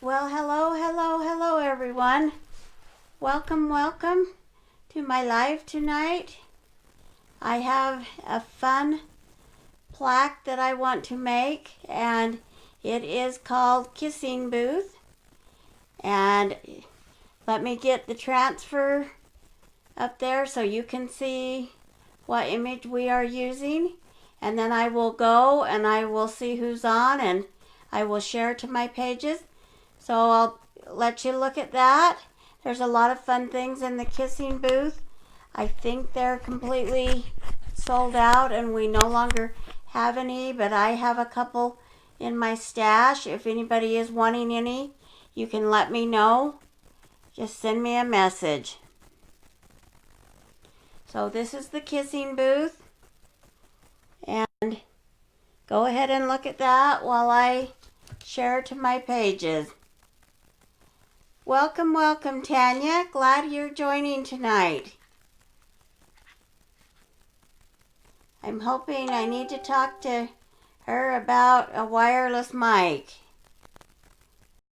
Well, hello everyone. Welcome to my live tonight. I have a fun plaque that I want to make, and it is called Kissing Booth. And let me get the transfer up there so you can see what image we are using. And then I will go and I will see who's on, and I will share to my pages. So I'll let you look at that. There's a lot of fun things in the Kissing Booth. I think they're completely sold out and we no longer have any, but I have a couple in my stash. If anybody is wanting any, you can let me know. Just send me a message. So this is the Kissing Booth. And go ahead and look at that while I share to my pages. Welcome, Tanya. Glad you're joining tonight. I'm hoping I need to talk to her about a wireless mic.